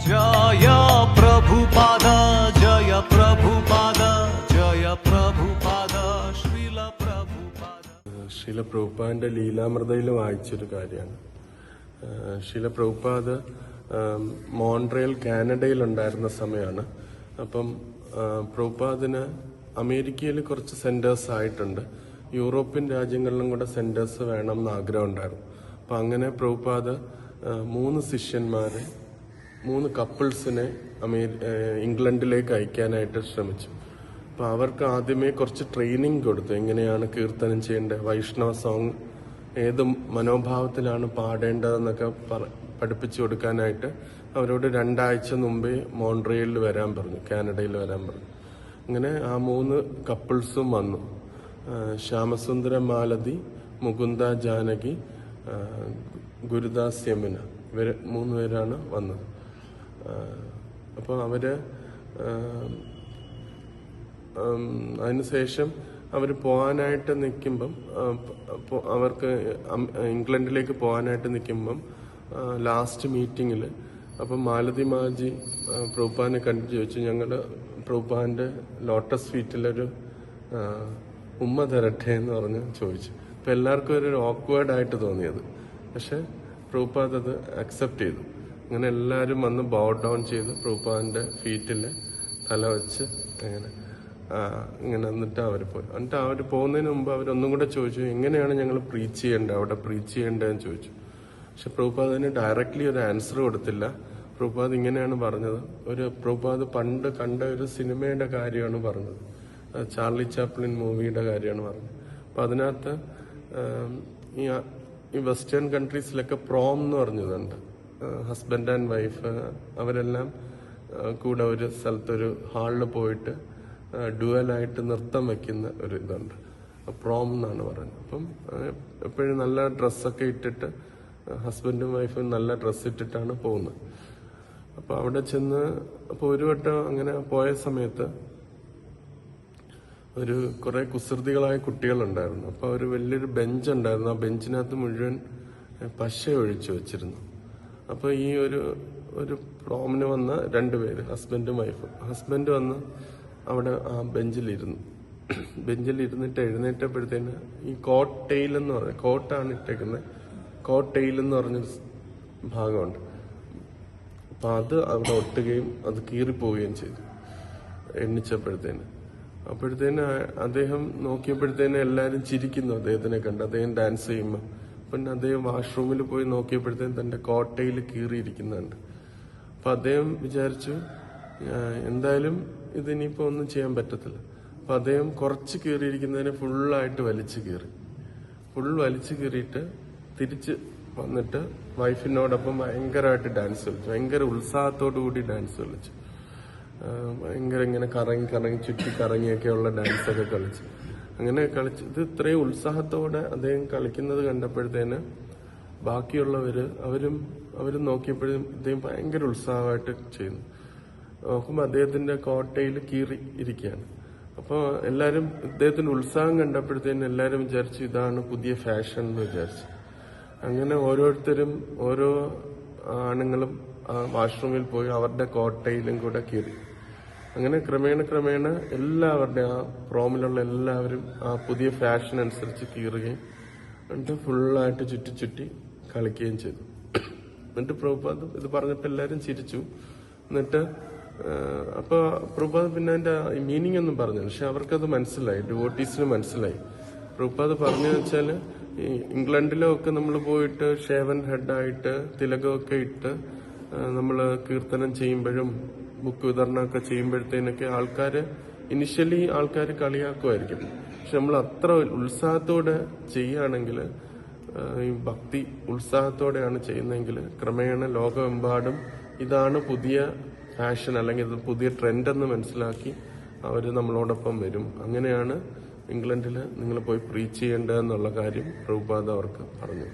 जय प्रभुपाद जय प्रभुपाद जय प्रभुपाद श्रील प्रभुपाद. ശ്രീല പ്രഭുപാദിന്റെ ലീലാമൃതയിൽ വായിച്ചൊരു കാര്യമാണ്. ശ്രീല പ്രഭുപാദ് മോൺട്രിയൽ കാനഡയിൽ ഉണ്ടായിരുന്ന സമയമാണ്. അപ്പം പ്രഭുപാദിന് അമേരിക്കയിൽ കുറച്ച് സെന്റേഴ്സ് ആയിട്ടുണ്ട്, യൂറോപ്യൻ രാജ്യങ്ങളിലും കൂടെ സെന്റേഴ്സ് വേണം എന്ന് ആഗ്രഹം ഉണ്ടായിരുന്നു. അപ്പം അങ്ങനെ പ്രഭുപാദ് 3 ശിഷ്യന്മാരെ 3 കപ്പിൾസിനെ ഇംഗ്ലണ്ടിലേക്ക് അയക്കാനായിട്ട് ശ്രമിച്ചു. അപ്പോൾ അവർക്ക് ആദ്യമേ കുറച്ച് ട്രെയിനിങ് കൊടുത്തു, എങ്ങനെയാണ് കീർത്തനം ചെയ്യേണ്ടത്, വൈഷ്ണവ സോങ് ഏത് മനോഭാവത്തിലാണ് പാടേണ്ടതെന്നൊക്കെ പഠിപ്പിച്ചു കൊടുക്കാനായിട്ട് അവരോട് 2 ആഴ്ച മുമ്പേ മോൺട്രിയലിൽ വരാൻ പറഞ്ഞു, കാനഡയിൽ വരാൻ പറഞ്ഞു. അങ്ങനെ ആ 3 കപ്പിൾസും വന്നു. ശ്യാമസുന്ദര മാലതി, മുകുന്ദ ജാനകി, ഗുരുദാസ് യമുന, ഇവർ 3 പേരാണ് വന്നത്. അപ്പോൾ അവര് അതിനുശേഷം അവർ പോകാനായിട്ട് നിൽക്കുമ്പം, അവർക്ക് ഇംഗ്ലണ്ടിലേക്ക് പോകാനായിട്ട് നിൽക്കുമ്പം ലാസ്റ്റ് മീറ്റിങ്ങിൽ അപ്പം മാലതി മാജി പ്രഭുപാദിനെ കണ്ടിട്ട് ചോദിച്ചു, ഞങ്ങൾ പ്രഭുപാദിന്റെ ലോട്ടസ് ഫീറ്റിലൊരു ഉമ്മ തരട്ടെ എന്ന് പറഞ്ഞ് ചോദിച്ചു. അപ്പം എല്ലാവർക്കും ഒരു ഓക്വേർഡായിട്ട് തോന്നിയത്, പക്ഷെ പ്രഭുപാദ് അത് അക്സെപ്റ്റ് ചെയ്തു. അങ്ങനെ എല്ലാവരും വന്ന് ബൗ ഡൗൺ ചെയ്ത് പ്രഭുപാദിന്റെ ഫീറ്റിൽ തല വെച്ച് ഇങ്ങനെ എന്നിട്ട് അവർ പോയി. എന്നിട്ട് അവർ പോകുന്നതിന് മുമ്പ് അവരൊന്നും കൂടെ ചോദിച്ചു, എങ്ങനെയാണ് ഞങ്ങൾ പ്രീച്ച് ചെയ്യേണ്ടത്, അവിടെ പ്രീച്ച് ചെയ്യേണ്ടതെന്ന് ചോദിച്ചു. പക്ഷെ പ്രഭുപാദ് അതിന് ഡയറക്റ്റ്ലി ഒരു ആൻസർ കൊടുത്തില്ല. പ്രഭുപാദ് ഇങ്ങനെയാണ് പറഞ്ഞത്, പ്രഭുപാദ് പണ്ട് കണ്ട ഒരു സിനിമയുടെ കാര്യമാണ് പറഞ്ഞത്, ചാർലി ചാപ്ലിൻ മൂവിയുടെ കാര്യമാണ് പറഞ്ഞത്. അപ്പം അതിനകത്ത് ഈ വെസ്റ്റേൺ കൺട്രീസിലൊക്കെ പ്രോം എന്ന് പറഞ്ഞതുണ്ട്. ഹസ്ബൻഡ് ആൻഡ് വൈഫ് അവരെല്ലാം കൂടെ ഒരു സ്ഥലത്തൊരു ഹാളിൽ പോയിട്ട് ഡ്യുവലായിട്ട് നൃത്തം വെക്കുന്ന ഒരു ഇതുണ്ട്, പ്രോം എന്നാണ് പറയുന്നത്. അപ്പം എപ്പോഴും നല്ല ഡ്രസ്സൊക്കെ ഇട്ടിട്ട് ഹസ്ബൻഡും വൈഫും നല്ല ഡ്രസ്സ് ഇട്ടിട്ടാണ് പോകുന്നത്. അപ്പോൾ അവിടെ ചെന്ന് അപ്പോൾ ഒരു വട്ടം അങ്ങനെ പോയ സമയത്ത് കുറെ കുസൃതികളായ കുട്ടികളുണ്ടായിരുന്നു. അപ്പോൾ ഒരു വലിയൊരു ബെഞ്ച് ഉണ്ടായിരുന്നു, ആ ബെഞ്ചിനകത്ത് മുഴുവൻ പശ ഒഴിച്ചു വെച്ചിരുന്നു. അപ്പോൾ ഈ ഒരു പ്രോമിന് വന്ന 2 പേര്, ഹസ്ബൻഡും വൈഫും. ഹസ്ബൻഡ് വന്ന് അവിടെ ആ ബെഞ്ചിലിരുന്നിട്ട് എഴുന്നേറ്റപ്പോഴത്തേന് ഈ കോട്ട് ടെയിൽ എന്ന് പറഞ്ഞ, കോട്ടാണ് ഇട്ടേക്കുന്നത്, കോട്ട് ടെയിൽ എന്ന് പറഞ്ഞൊരു ഭാഗമുണ്ട്. അപ്പൊ അത് അവിടെ ഒട്ടുകയും അത് കീറിപ്പോവുകയും ചെയ്തു എണ്ണിച്ചപ്പോഴത്തേന്. അപ്പോഴത്തേന് അദ്ദേഹം നോക്കിയപ്പോഴത്തേന് എല്ലാവരും ചിരിക്കുന്നു അദ്ദേഹത്തിനെ കണ്ട്, അദ്ദേഹം ഡാൻസ് ചെയ്യുമ്പോൾ. പിന്നെ അദ്ദേഹം വാഷ്റൂമിൽ പോയി നോക്കിയപ്പോഴത്തേന് തന്റെ കോട്ടയിൽ കീറിയിരിക്കുന്നുണ്ട്. അപ്പൊ അദ്ദേഹം വിചാരിച്ചു എന്തായാലും ഇതിനിപ്പോ ഒന്നും ചെയ്യാൻ പറ്റത്തില്ല. അപ്പൊ അദ്ദേഹം കുറച്ച് കീറിയിരിക്കുന്നതിനെ ഫുള്ളായിട്ട് വലിച്ചു കീറിയിട്ട് തിരിച്ച് വന്നിട്ട് വൈഫിനോടൊപ്പം ഭയങ്കരമായിട്ട് ഡാൻസ് കളിച്ചു, ഭയങ്കര ഉത്സാഹത്തോടു കൂടി ഡാൻസ് കളിച്ചു. ഭയങ്കര ഇങ്ങനെ കറങ്ങി ചുറ്റി കറങ്ങിയൊക്കെയുള്ള ഡാൻസൊക്കെ കളിച്ചു. അങ്ങനെ കളിച്ച് ഇത് ഇത്രയും ഉത്സാഹത്തോടെ അദ്ദേഹം കളിക്കുന്നത് കണ്ടപ്പോഴത്തേന് ബാക്കിയുള്ളവര് അവരും നോക്കിയപ്പോഴും ഇദ്ദേഹം ഭയങ്കര ഉത്സാഹമായിട്ട് ചെയ്യുന്നു. നോക്കുമ്പോൾ അദ്ദേഹത്തിന്റെ കോട്ടയിൽ കീറി ഇരിക്കുകയാണ്. അപ്പോൾ എല്ലാവരും ഇദ്ദേഹത്തിന്റെ ഉത്സാഹം കണ്ടപ്പോഴത്തേന് എല്ലാവരും വിചാരിച്ചു ഇതാണ് പുതിയ ഫാഷൻ എന്ന് വിചാരിച്ചു. അങ്ങനെ ഓരോരുത്തരും ഓരോ ആണുങ്ങളും ആ വാഷ്റൂമിൽ പോയി അവരുടെ കോട്ടയിലും കൂടെ കീറി. അങ്ങനെ ക്രമേണ എല്ലാവരുടെ ആ പ്രോമിലുള്ള എല്ലാവരും ആ പുതിയ ഫാഷൻ അനുസരിച്ച് കീറുകയും എന്നിട്ട് ഫുള്ളായിട്ട് ചുറ്റി കളിക്കുകയും ചെയ്തു. എന്നിട്ട് പ്രഭുപാദ് ഇത് പറഞ്ഞപ്പോൾ എല്ലാവരും ചിരിച്ചു. എന്നിട്ട് അപ്പൊ പ്രഭുപാദ് പിന്നെ അതിന്റെ മീനിങ് ഒന്നും പറഞ്ഞു, പക്ഷെ അവർക്കത് മനസ്സിലായി, ഡിവോട്ടീസിന് മനസ്സിലായി. പ്രഭുപാദ് പറഞ്ഞതെന്ന് വെച്ചാല് ഈ ഇംഗ്ലണ്ടിലൊക്കെ നമ്മൾ പോയിട്ട് ഷേവൻ ഹെഡായിട്ട് തിലകമൊക്കെ ഇട്ട് നമ്മൾ കീർത്തനം ചെയ്യുമ്പോഴും ബുക്ക് വിതരണമൊക്കെ ചെയ്യുമ്പോഴത്തേനൊക്കെ ഇനിഷ്യലി ആൾക്കാർ കളിയാക്കുമായിരിക്കും. പക്ഷെ നമ്മൾ അത്ര ഉത്സാഹത്തോടെ ചെയ്യുകയാണെങ്കിൽ, ഈ ഭക്തി ഉത്സാഹത്തോടെയാണ് ചെയ്യുന്നതെങ്കിൽ ക്രമേണ ലോകമെമ്പാടും ഇതാണ് പുതിയ ഫാഷൻ അല്ലെങ്കിൽ ഇത് പുതിയ ട്രെൻഡ് എന്ന് മനസ്സിലാക്കി അവർ നമ്മളോടൊപ്പം വരും. അങ്ങനെയാണ് ഇംഗ്ലണ്ടിൽ നിങ്ങൾ പോയി പ്രീച്ച് ചെയ്യേണ്ടതെന്നുള്ള കാര്യം പ്രഭുപാദ് അവർക്ക് പറഞ്ഞു.